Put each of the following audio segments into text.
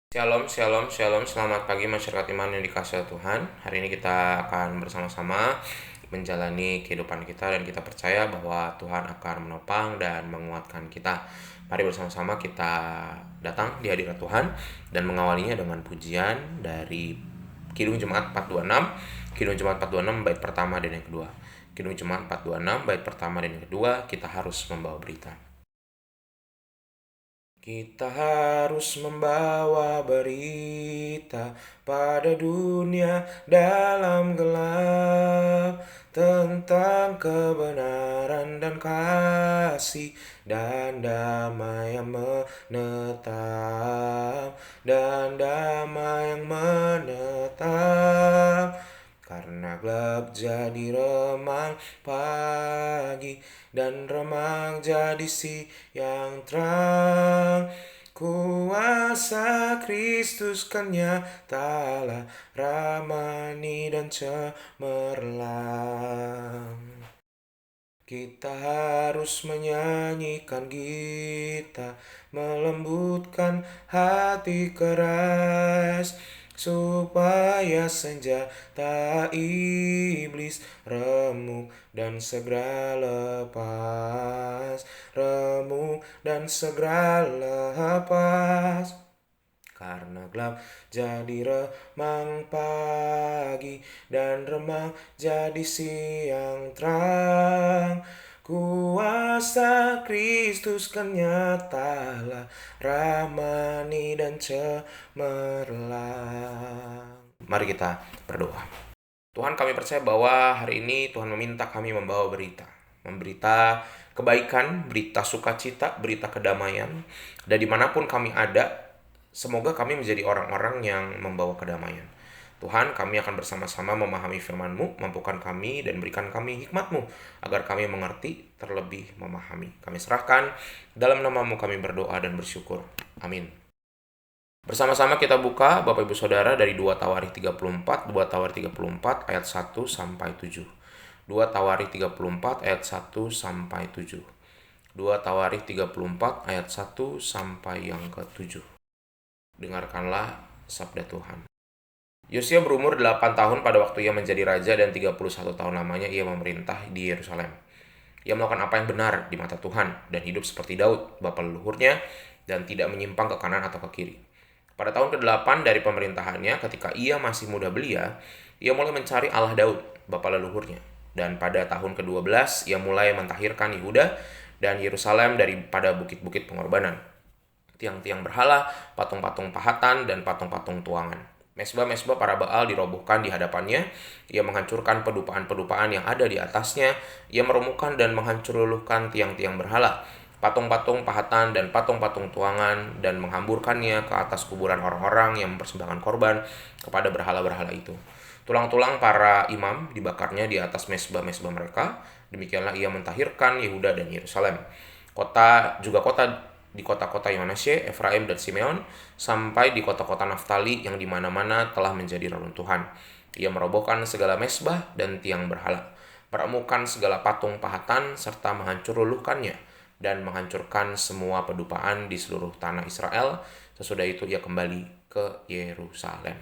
Shalom, shalom, shalom. Selamat pagi masyarakat iman yang dikasihi Tuhan. Hari ini kita akan bersama-sama menjalani kehidupan kita dan kita percaya bahwa Tuhan akan menopang dan menguatkan kita. Mari bersama-sama kita datang di hadirat Tuhan dan mengawalinya dengan pujian dari Kidung Jemaat 426. Kidung Jemaat 426 bait pertama dan yang kedua. Kidung Jemaat 426 bait pertama dan yang kedua, kita harus membawa berita. Kita harus membawa berita pada dunia dalam gelap tentang kebenaran dan kasih dan damai yang menetap karena gelap jadi remang pagi dan remang jadi siang terang. Kuasa Kristus kan nyatalah, ramani dan cemerlang. Kita harus menyanyikan gita, melembutkan hati keras, supaya senjata iblis remuk dan segera lepas. Karena gelap jadi remang pagi dan remang jadi siang terang. Kuasa Kristus kan nyatalah, ramani dan cemerlang. Mari kita berdoa. Tuhan, kami percaya bahwa hari ini Tuhan meminta kami membawa berita kebaikan, berita sukacita, berita kedamaian. Dan dimanapun kami ada, semoga kami menjadi orang-orang yang membawa kedamaian. Tuhan, kami akan bersama-sama memahami firman-Mu, mampukan kami dan berikan kami hikmat-Mu, agar kami mengerti terlebih memahami. Kami serahkan, dalam nama-Mu kami berdoa dan bersyukur. Amin. Bersama-sama kita buka Bapak Ibu Saudara dari 2 Tawarikh 34, 2 Tawarikh 34 ayat 1 sampai 7. 2 Tawarikh 34 ayat 1 sampai 7. 2 Tawarikh 34 ayat 1 sampai yang ke-7. Dengarkanlah sabda Tuhan. Yosia berumur 8 tahun pada waktu ia menjadi raja dan 31 tahun lamanya ia memerintah di Yerusalem. Ia melakukan apa yang benar di mata Tuhan dan hidup seperti Daud, bapa leluhurnya, dan tidak menyimpang ke kanan atau ke kiri. Pada tahun ke-8 dari pemerintahannya, ketika ia masih muda belia, ia mulai mencari Allah Daud, bapa leluhurnya. Dan pada tahun ke-12, ia mulai mentahirkan Yehuda dan Yerusalem daripada bukit-bukit pengorbanan, tiang-tiang berhala, patung-patung pahatan, dan patung-patung tuangan. Mesbah-mesbah para Baal dirobohkan di hadapannya. Ia menghancurkan pedupaan-pedupaan yang ada di atasnya. Ia merumuhkan dan menghancur-luluhkan tiang-tiang berhala, patung-patung pahatan, dan patung-patung tuangan, dan menghamburkannya ke atas kuburan orang-orang yang mempersembahkan korban kepada berhala-berhala itu. Tulang-tulang para imam dibakarnya di atas mesbah-mesbah mereka. Demikianlah ia mentahirkan Yehuda dan Yerusalem. Di kota-kota Manasye, Efraim dan Simeon, sampai di kota-kota Naftali yang di mana-mana telah menjadi reruntuhan. Ia merobohkan segala mesbah dan tiang berhala, meremukan segala patung pahatan serta menghancur-luluhkannya dan menghancurkan semua pedupaan di seluruh tanah Israel. Sesudah itu ia kembali ke Yerusalem.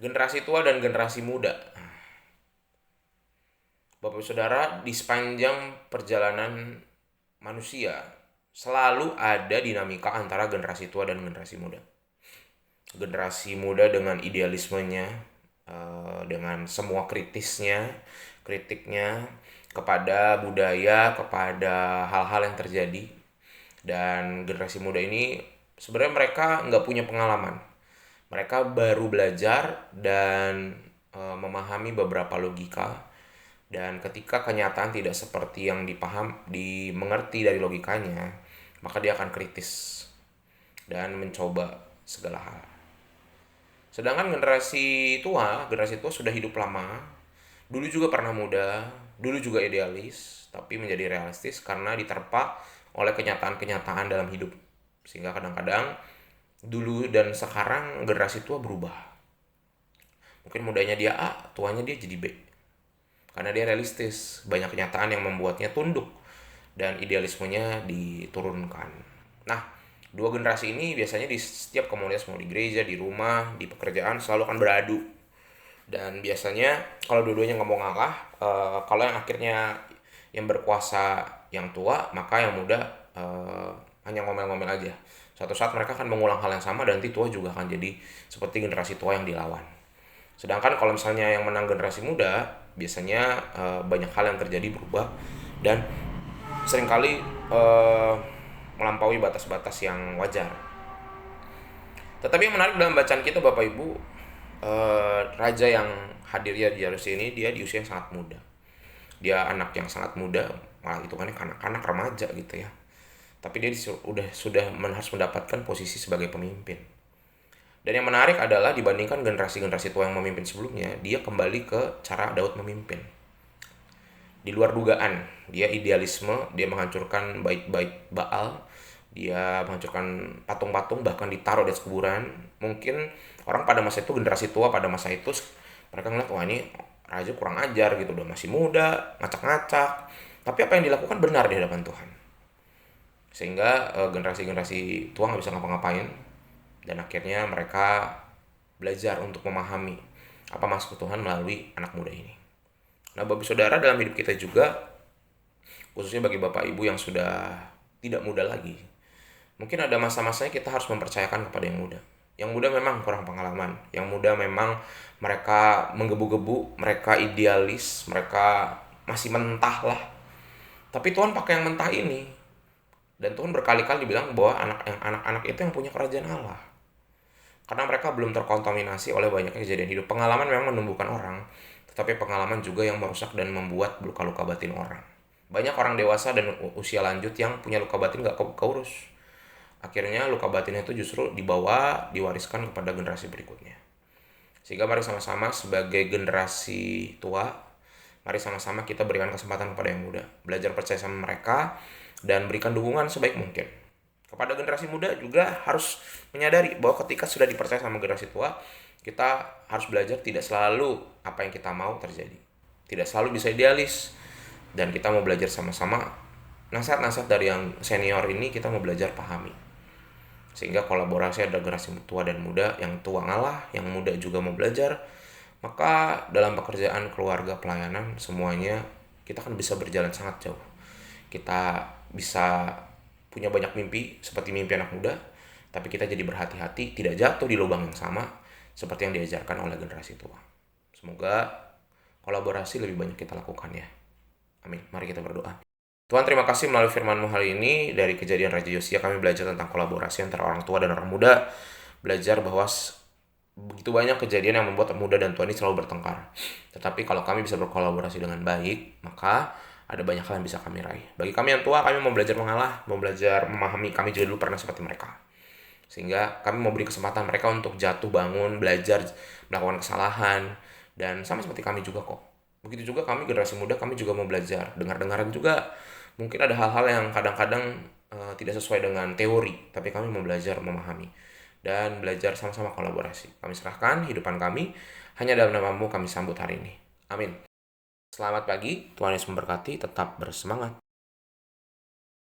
Generasi tua dan generasi muda. Bapak Saudara, di sepanjang perjalanan manusia selalu ada dinamika antara generasi tua dan generasi muda. Generasi muda dengan idealismenya, dengan semua kritiknya kepada budaya, kepada hal-hal yang terjadi. Dan generasi muda ini sebenarnya mereka nggak punya pengalaman. Mereka baru belajar dan memahami beberapa logika. Dan ketika kenyataan tidak seperti yang dimengerti dari logikanya, maka dia akan kritis dan mencoba segala hal. Sedangkan generasi tua sudah hidup lama, dulu juga pernah muda, dulu juga idealis, tapi menjadi realistis karena diterpa oleh kenyataan-kenyataan dalam hidup. Sehingga kadang-kadang dulu dan sekarang generasi tua berubah. Mungkin mudanya dia A, tuanya dia jadi B. Karena dia realistis, banyak kenyataan yang membuatnya tunduk dan idealismenya diturunkan. Nah, Dua generasi ini biasanya di setiap komunitas, mau di gereja, di rumah, di pekerjaan, selalu akan beradu. Dan biasanya kalau dua-duanya nggak mau ngalah, kalau yang akhirnya yang berkuasa yang tua, maka yang muda hanya ngomel-ngomel aja. Suatu saat mereka akan mengulang hal yang sama dan nanti tua juga akan jadi seperti generasi tua yang dilawan. Sedangkan kalau misalnya yang menang generasi muda, biasanya banyak hal yang terjadi berubah dan seringkali melampaui batas-batas yang wajar. Tetapi yang menarik dalam bacaan kita Bapak Ibu, raja yang hadir di Yerusalem ini dia di usia yang sangat muda. Dia anak yang sangat muda, malah itu kan kanak-kanak remaja gitu ya. Tapi dia sudah harus mendapatkan posisi sebagai pemimpin. Dan yang menarik adalah dibandingkan generasi-generasi tua yang memimpin sebelumnya, dia kembali ke cara Daud memimpin. Di luar dugaan, dia idealisme, dia menghancurkan bait-bait Baal, dia menghancurkan patung-patung, bahkan ditaruh di atas kuburan. Mungkin orang pada masa itu, generasi tua pada masa itu, mereka ngeliat, wah ini raja kurang ajar gitu, udah masih muda, ngacak-ngacak. Tapi apa yang dilakukan benar di hadapan Tuhan. Sehingga generasi-generasi tua nggak bisa ngapa-ngapain, dan akhirnya mereka belajar untuk memahami apa maksud Tuhan melalui anak muda ini. Nah, Bapak Saudara, dalam hidup kita juga, khususnya bagi Bapak Ibu yang sudah tidak muda lagi, mungkin ada masa-masanya kita harus mempercayakan kepada yang muda. Yang muda memang kurang pengalaman, yang muda memang mereka menggebu-gebu, mereka idealis, mereka masih mentah lah. Tapi Tuhan pakai yang mentah ini. Dan Tuhan berkali-kali bilang bahwa anak-anak itu yang punya kerajaan Allah. Karena mereka belum terkontaminasi oleh banyaknya kejadian hidup. Pengalaman memang menumbuhkan orang, tetapi pengalaman juga yang merusak dan membuat luka-luka batin orang. Banyak orang dewasa dan usia lanjut yang punya luka batin gak keurus. Akhirnya luka batinnya itu justru diwariskan kepada generasi berikutnya. Sehingga mari sama-sama sebagai generasi tua, mari sama-sama kita berikan kesempatan kepada yang muda. Belajar percaya sama mereka dan berikan dukungan sebaik mungkin. Kepada generasi muda juga harus menyadari bahwa ketika sudah dipercaya sama generasi tua, kita harus belajar tidak selalu apa yang kita mau terjadi. Tidak selalu bisa idealis. Dan kita mau belajar sama-sama nasihat-nasihat dari yang senior ini, kita mau belajar pahami. Sehingga kolaborasi ada generasi tua dan muda, yang tua ngalah, yang muda juga mau belajar. Maka dalam pekerjaan, keluarga, pelayanan, semuanya kita kan bisa berjalan sangat jauh. Kita bisa punya banyak mimpi seperti mimpi anak muda, tapi kita jadi berhati-hati tidak jatuh di lubang yang sama seperti yang diajarkan oleh generasi tua. Semoga kolaborasi lebih banyak kita lakukan ya. Amin. Mari kita berdoa. Tuhan, terima kasih melalui firman-Mu hari ini. Dari kejadian Raja Yosia kami belajar tentang kolaborasi antara orang tua dan orang muda. Belajar bahwa begitu banyak kejadian yang membuat muda dan tua ini selalu bertengkar. Tetapi kalau kami bisa berkolaborasi dengan baik, maka ada banyak hal yang bisa kami raih. Bagi kami yang tua, kami mau belajar mengalah, mau belajar memahami. Kami juga dulu pernah seperti mereka. Sehingga kami mau beri kesempatan mereka untuk jatuh bangun, belajar, melakukan kesalahan. Dan sama seperti kami juga kok. Begitu juga kami generasi muda, kami juga mau belajar. Dengar-dengaran juga, mungkin ada hal-hal yang kadang-kadang tidak sesuai dengan teori. Tapi kami mau belajar memahami. Dan belajar sama-sama kolaborasi. Kami serahkan hidupan kami, hanya dalam nama-Mu kami sambut hari ini. Amin. Selamat pagi, Tuhan Yesus memberkati, tetap bersemangat.